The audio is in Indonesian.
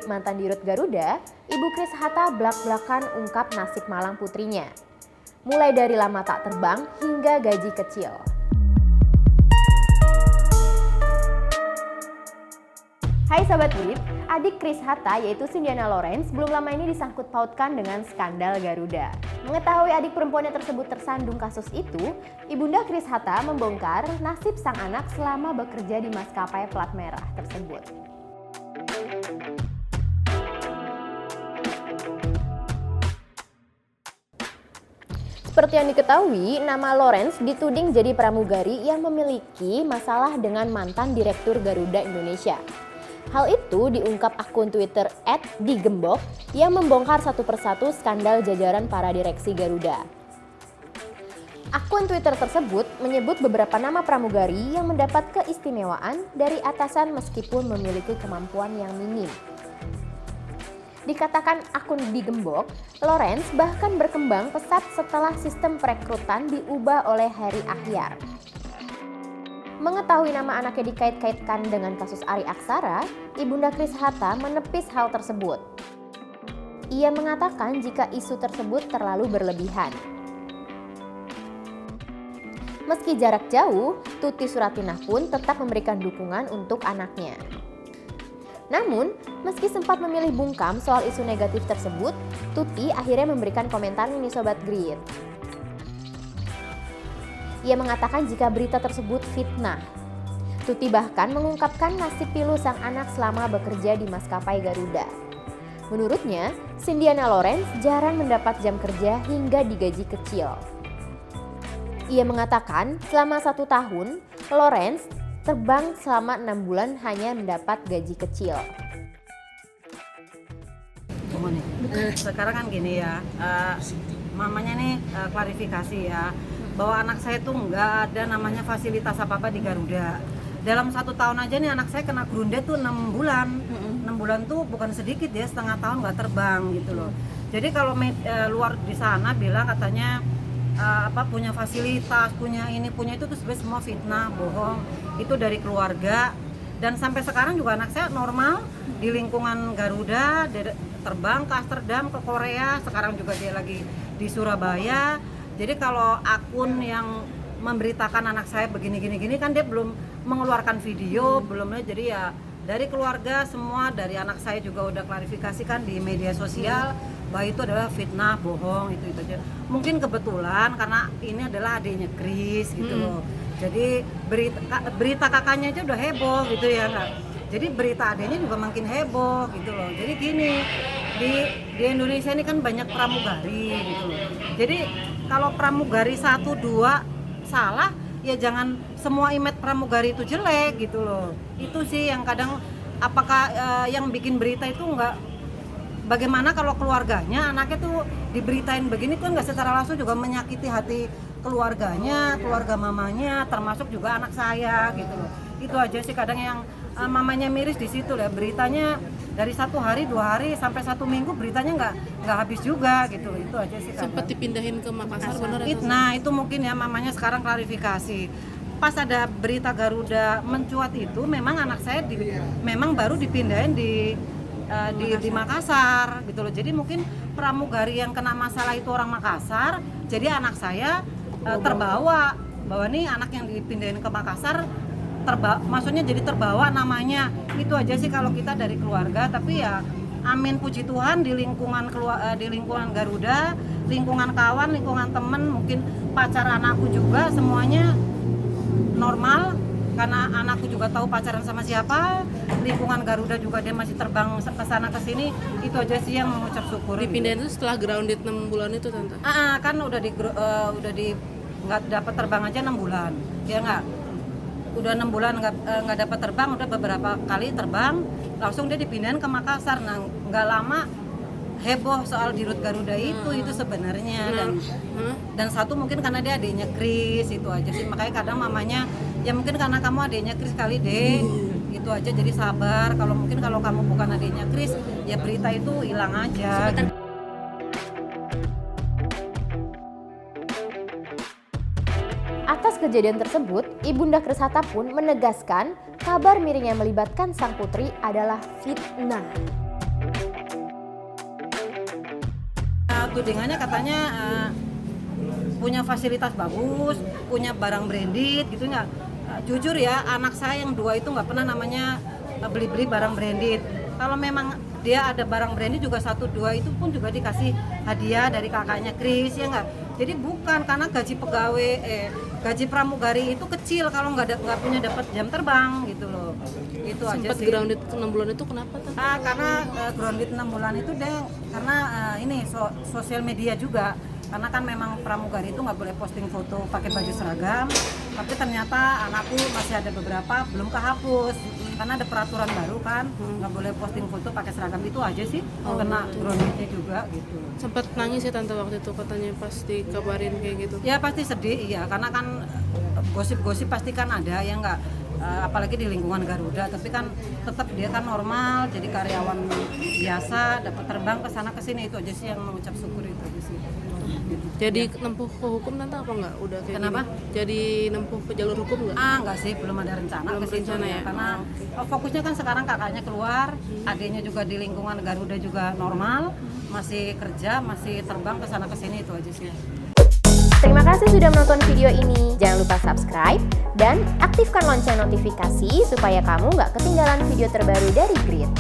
Grid mantan dirut Garuda, Ibu Kris Hatta blak-blakan ungkap nasib malang putrinya. Mulai dari lama tak terbang hingga gaji kecil. Hai Sobat Grid, adik Kris Hatta yaitu Cindiana Laurence belum lama ini disangkut pautkan dengan skandal Garuda. Mengetahui adik perempuannya tersebut tersandung kasus itu, Ibunda Kris Hatta membongkar nasib sang anak selama bekerja di maskapai plat merah tersebut. Seperti yang diketahui, nama Laurence dituding jadi pramugari yang memiliki masalah dengan mantan Direktur Garuda Indonesia. Hal itu diungkap akun Twitter @digembok yang membongkar satu persatu skandal jajaran para direksi Garuda. Akun Twitter tersebut menyebut beberapa nama pramugari yang mendapat keistimewaan dari atasan meskipun memiliki kemampuan yang minim. Dikatakan akun digembok, Laurence bahkan berkembang pesat setelah sistem perekrutan diubah oleh Harry Ahyar. Mengetahui nama anaknya dikait-kaitkan dengan kasus Ari Aksara, Ibunda Kris Hatta menepis hal tersebut. Ia mengatakan jika isu tersebut terlalu berlebihan. Meski jarak jauh, Tuti Suratinah pun tetap memberikan dukungan untuk anaknya. Namun, meski sempat memilih bungkam soal isu negatif tersebut, Tuti akhirnya memberikan komentarnya nih Sobat Grid. Ia mengatakan jika berita tersebut fitnah. Tuti bahkan mengungkapkan nasib pilu sang anak selama bekerja di maskapai Garuda. Menurutnya, Cindiana Laurence jarang mendapat jam kerja hingga digaji kecil. Ia mengatakan selama 1 tahun, Laurence terbang selama 6 bulan hanya mendapat gaji kecil. Sekarang kan gini ya, mamanya nih klarifikasi ya, bahwa anak saya tuh nggak ada namanya fasilitas apa-apa di Garuda. Dalam 1 tahun aja nih anak saya kena grunde tuh 6 bulan. 6 bulan tuh bukan sedikit ya, setengah tahun nggak terbang gitu loh. Jadi kalau luar di sana bilang katanya punya fasilitas, punya ini, punya itu tuh sebenarnya semua fitnah, bohong. Itu dari keluarga. Dan sampai sekarang juga anak saya normal di lingkungan Garuda, terbang ke Amsterdam, ke Korea, sekarang juga dia lagi di Surabaya. Jadi kalau akun yang memberitakan anak saya begini-gini kan dia belum mengeluarkan video, belumnya. Jadi ya dari keluarga semua, dari anak saya juga udah klarifikasikan di media sosial bahwa itu adalah fitnah, bohong, itu aja. Mungkin kebetulan karena ini adalah adiknya Kris gitu loh. Jadi berita kakaknya aja udah heboh gitu ya Kak. Jadi berita adiknya juga makin heboh gitu loh. Jadi gini, di Indonesia ini kan banyak pramugari gitu loh. Jadi kalau pramugari 1-2 salah, ya jangan semua image pramugari itu jelek gitu loh. Itu sih yang kadang apakah yang bikin berita itu enggak, bagaimana kalau keluarganya anaknya tuh diberitain begini kan nggak secara langsung juga menyakiti hati keluarganya, keluarga mamanya, termasuk juga anak saya gitu loh. Itu aja sih kadang yang mamanya miris di situ lah, beritanya dari 1 hari 2 hari sampai 1 minggu beritanya nggak habis juga gitu. Itu aja sih kadang. Sempat dipindahin ke Makassar benar? Nah itu mungkin ya mamanya sekarang klarifikasi. Pas ada berita Garuda mencuat itu memang anak saya memang baru dipindahin di Makassar gitu loh. Jadi mungkin pramugari yang kena masalah itu orang Makassar, jadi anak saya terbawa bahwa nih anak yang dipindahin ke Makassar maksudnya jadi terbawa namanya. Itu aja sih kalau kita dari keluarga. Tapi ya amin puji Tuhan di lingkungan Garuda, lingkungan kawan, lingkungan temen, mungkin pacar anakku juga semuanya normal karena anakku juga tahu pacaran sama siapa. Lingkungan Garuda juga dia masih terbang ke sana ke sini. Itu aja sih yang mengucap syukur. Dipindahin itu setelah grounded 6 bulan itu Tante? Kan udah nggak dapat terbang aja 6 bulan. Ya nggak? Udah 6 bulan nggak dapat terbang, udah beberapa kali terbang, langsung dia dipindahin ke Makassar. Nah nggak lama heboh soal dirut Garuda itu sebenarnya. Dan satu mungkin karena dia adiknya Kris, itu aja sih. Makanya kadang mamanya ya mungkin karena kamu adiknya Kris kali deh, itu aja. Jadi sabar, kalau kamu bukan adiknya Kris ya berita itu hilang aja. Atas kejadian tersebut, Ibunda Kris Hatta pun menegaskan kabar miring yang melibatkan sang putri adalah fitnah. tudingannya katanya punya fasilitas bagus, punya barang branded gitu nggak. Jujur ya, anak saya yang 2 itu nggak pernah namanya beli-beli barang branded. Kalau memang dia ada barang branded juga 1-2 itu pun juga dikasih hadiah dari kakaknya Kris ya nggak. Jadi bukan karena gaji pegawai, gaji pramugari itu kecil kalau nggak punya dapat jam terbang gitu loh. Itu aja Sempat sih. grounded 6 bulan itu kenapa tante? Karena grounded 6 bulan itu deh karena ini sosial media juga. Karena kan memang pramugari itu nggak boleh posting foto pakai baju seragam, tapi ternyata anakku masih ada beberapa belum kehapus karena ada peraturan baru kan, nggak boleh posting foto pakai seragam. Itu aja sih, kena groundednya juga gitu. Sempat nangis ya tante waktu itu katanya pas dikabarin kayak gitu. Ya pasti sedih ya, karena kan gosip-gosip pasti kan ada ya nggak, apalagi di lingkungan Garuda, tapi kan tetap dia kan normal, jadi karyawan biasa, dapat terbang ke sana ke sini. Itu aja sih yang mengucap syukur, itu aja sih. Jadi nempuh ke hukum tante apa enggak? Udah kayak Kenapa? gini? Jadi nempuh ke jalur hukum enggak? Enggak sih, belum ada rencana Belum ke situ rencana ya? karena fokusnya kan sekarang kakaknya keluar, adiknya juga di lingkungan Garuda juga normal, masih kerja, masih terbang ke sana ke sini. Itu aja sih. Terima kasih sudah menonton video ini. Jangan lupa subscribe dan aktifkan lonceng notifikasi supaya kamu nggak ketinggalan video terbaru dari Grit.